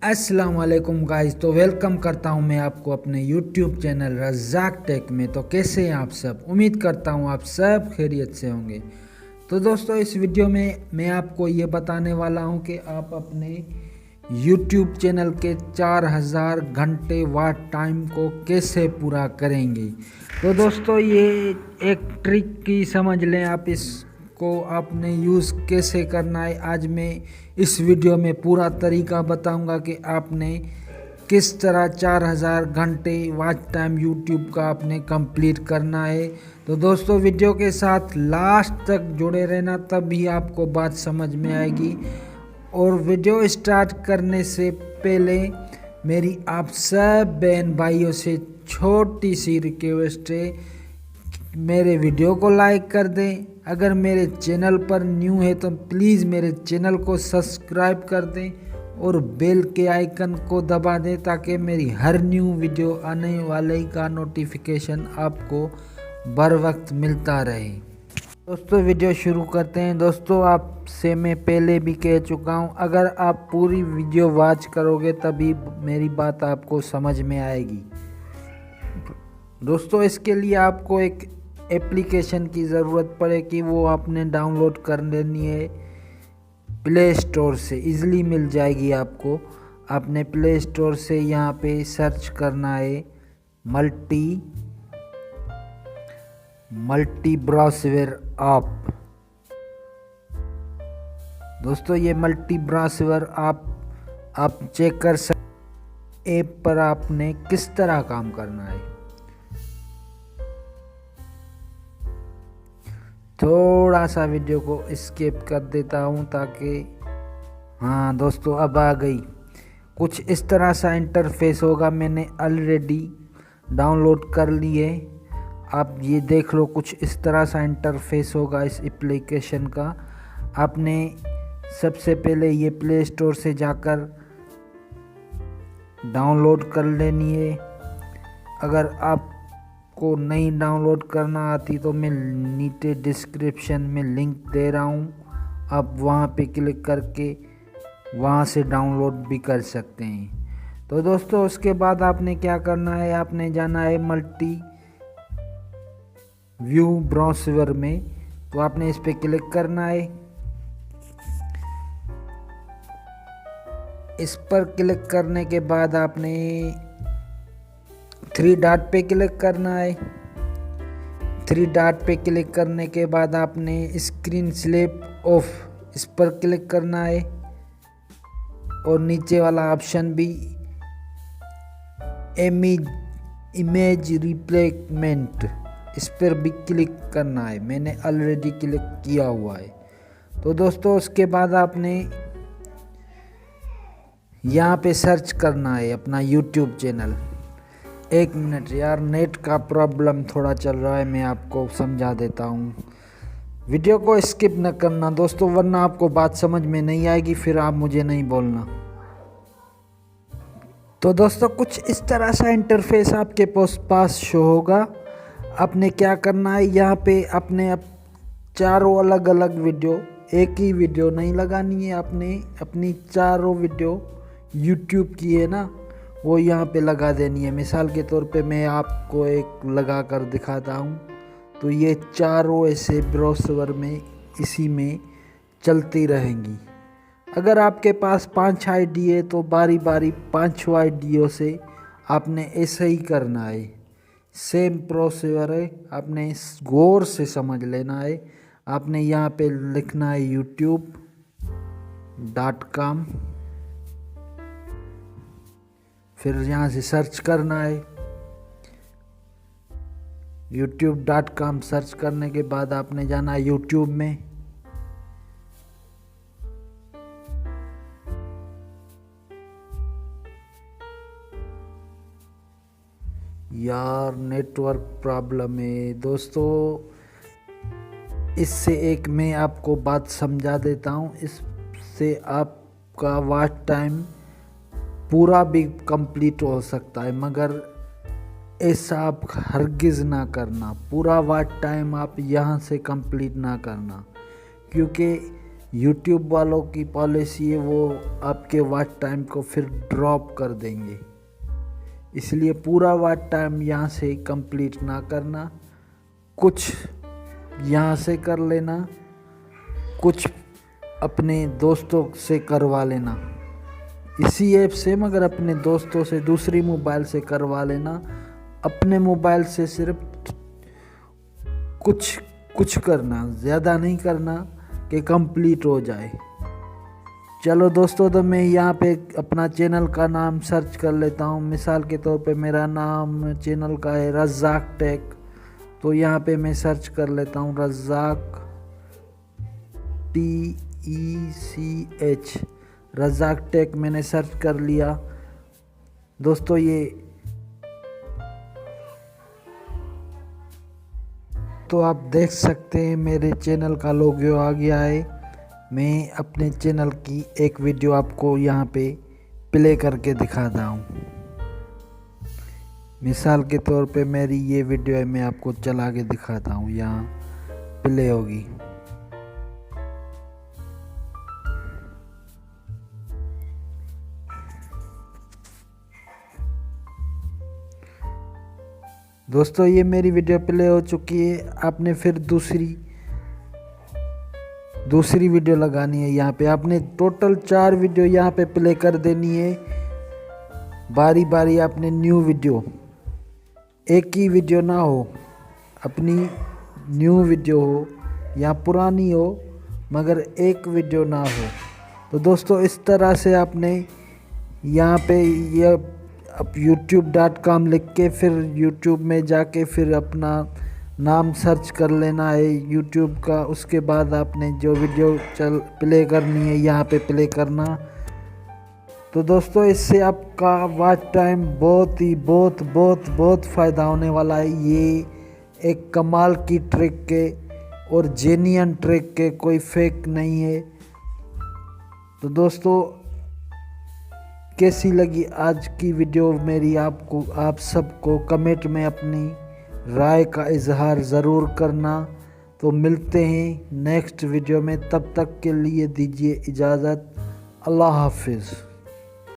अस्सलाम वालेकुम गाइस। तो वेलकम करता हूं मैं आपको अपने YouTube चैनल रज़ाक टेक में। तो कैसे हैं आप सब? उम्मीद करता हूं आप सब खैरियत से होंगे। तो दोस्तों इस वीडियो में मैं आपको ये बताने वाला हूं कि आप अपने YouTube चैनल के 4000 घंटे वाच टाइम को कैसे पूरा करेंगे। तो दोस्तों ये एक ट्रिक की समझ लें आप, इसको आपने यूज़ कैसे करना है। आज मैं इस वीडियो में पूरा तरीका बताऊंगा कि आपने किस तरह 4000 घंटे वाच टाइम यूट्यूब का आपने कंप्लीट करना है। तो दोस्तों वीडियो के साथ लास्ट तक जुड़े रहना, तभी आपको बात समझ में आएगी। और वीडियो स्टार्ट करने से पहले मेरी आप सब बहन भाइयों से छोटी सी रिक्वेस्ट है, मेरे वीडियो को लाइक कर दें। अगर मेरे चैनल पर न्यू है तो प्लीज़ मेरे चैनल को सब्सक्राइब कर दें और बेल के आइकन को दबा दें, ताकि मेरी हर न्यू वीडियो आने वाले का नोटिफिकेशन आपको बर वक्त मिलता रहे। दोस्तों वीडियो शुरू करते हैं। दोस्तों आपसे मैं पहले भी कह चुका हूं, अगर आप पूरी वीडियो वॉच करोगे तभी मेरी बात आपको समझ में आएगी। दोस्तों इसके लिए आपको एक एप्लीकेशन की ज़रूरत पड़ेगी, वो आपने डाउनलोड कर लेनी है प्ले स्टोर से। इजीली मिल जाएगी आपको। आपने प्ले स्टोर से यहाँ पे सर्च करना है मल्टी ब्राउज़र ऐप। दोस्तों ये मल्टी ब्राउज़र आप चेक कर सकते ऐप पर आपने किस तरह काम करना है। थोड़ा सा वीडियो को स्किप कर देता हूँ ताकि, हाँ दोस्तों अब आ गई। कुछ इस तरह सा इंटरफेस होगा, मैंने ऑलरेडी डाउनलोड कर लिए। आप ये देख लो, कुछ इस तरह सा इंटरफेस होगा इस एप्लीकेशन का। आपने सबसे पहले ये प्ले स्टोर से जाकर डाउनलोड कर लेनी है। अगर आपको नहीं डाउनलोड करना आती तो मैं नीचे डिस्क्रिप्शन में लिंक दे रहा हूँ, आप वहाँ पे क्लिक करके वहाँ से डाउनलोड भी कर सकते हैं। तो दोस्तों उसके बाद आपने क्या करना है, आपने जाना है मल्टी व्यू ब्राउज़र में। तो आपने इस पर क्लिक करना है। इस पर क्लिक करने के बाद आपने 3 डॉट पे क्लिक करना है। 3 डॉट पे क्लिक करने के बाद आपने स्क्रीन स्लैप ऑफ इस पर क्लिक करना है। और नीचे वाला ऑप्शन भी इमेज रिप्लेसमेंट, इस पर भी क्लिक करना है। मैंने ऑलरेडी क्लिक किया हुआ है। तो दोस्तों उसके बाद आपने यहाँ पे सर्च करना है अपना YouTube चैनल। एक मिनट यार, नेट का प्रॉब्लम थोड़ा चल रहा है, मैं आपको समझा देता हूँ। वीडियो को स्किप न करना दोस्तों, वरना आपको बात समझ में नहीं आएगी, फिर आप मुझे नहीं बोलना। तो दोस्तों कुछ इस तरह सा इंटरफेस आपके पास शो होगा। आपने क्या करना है, यहाँ पे अपने चारों अलग अलग वीडियो, एक ही वीडियो नहीं लगानी है। आपने अपनी चारों वीडियो YouTube की है ना, वो यहाँ पे लगा देनी है। मिसाल के तौर पे मैं आपको एक लगा कर दिखाता हूँ। तो ये चारों ऐसे ब्राउज़र में इसी में चलती रहेंगी। अगर आपके पास 5 आईडी है तो बारी बारी 5 आईडियों से आपने ऐसे ही करना है। सेम प्रोसीजर है, आपने गौर से समझ लेना है। आपने यहाँ पे लिखना है youtube.com, फिर यहाँ से सर्च करना है। youtube.com सर्च करने के बाद आपने जाना है YouTube में। यार नेटवर्क प्रॉब्लम है दोस्तों। इससे एक मैं आपको बात समझा देता हूँ, इससे आपका वॉच टाइम पूरा भी कंप्लीट हो सकता है, मगर ऐसा आप हरगिज़ ना करना। पूरा वॉच टाइम आप यहाँ से कंप्लीट ना करना, क्योंकि यूट्यूब वालों की पॉलिसी है वो आपके वॉच टाइम को फिर ड्रॉप कर देंगे, इसलिए पूरा वॉच टाइम यहाँ से कंप्लीट ना करना, कुछ यहाँ से कर लेना, कुछ अपने दोस्तों से करवा लेना इसी ऐप से, मगर अपने दोस्तों से दूसरी मोबाइल से करवा लेना। अपने मोबाइल से सिर्फ कुछ करना, ज़्यादा नहीं करना कि कंप्लीट हो जाए। चलो दोस्तों, तो मैं यहाँ पे अपना चैनल का नाम सर्च कर लेता हूँ। मिसाल के तौर पे मेरा नाम चैनल का है रज़ाक टेक, तो यहाँ पे मैं सर्च कर लेता हूँ रज़ाक TECH, रज़ाक टेक मैंने सर्च कर लिया। दोस्तों ये तो आप देख सकते हैं मेरे चैनल का लोगो आ गया है। मैं अपने चैनल की एक वीडियो आपको यहाँ पे प्ले करके दिखाता हूँ। मिसाल के तौर पे मेरी ये वीडियो है, मैं आपको चला के दिखाता हूँ, यहाँ प्ले होगी। दोस्तों ये मेरी वीडियो प्ले हो चुकी है। आपने फिर दूसरी वीडियो लगानी है। यहाँ पे आपने टोटल 4 वीडियो यहाँ पे प्ले कर देनी है। बारी बारी आपने न्यू वीडियो, एक ही वीडियो ना हो, अपनी न्यू वीडियो हो या पुरानी हो, मगर एक वीडियो ना हो। तो दोस्तों इस तरह से आपने यहाँ पे ये अब youtube.com लिख के फिर YouTube में जाके फिर अपना नाम सर्च कर लेना है YouTube का। उसके बाद आपने जो वीडियो प्ले करनी है यहाँ पे प्ले करना। तो दोस्तों इससे आपका वॉच टाइम बहुत फ़ायदा होने वाला है। ये एक कमाल की ट्रिक के और जेन्युइन ट्रिक के, कोई फेक नहीं है। तो दोस्तों कैसी लगी आज की वीडियो मेरी, आप सबको कमेंट में अपनी राय का इजहार ज़रूर करना। तो मिलते हैं नेक्स्ट वीडियो में, तब तक के लिए दीजिए इजाज़त। अल्लाह हाफिज़।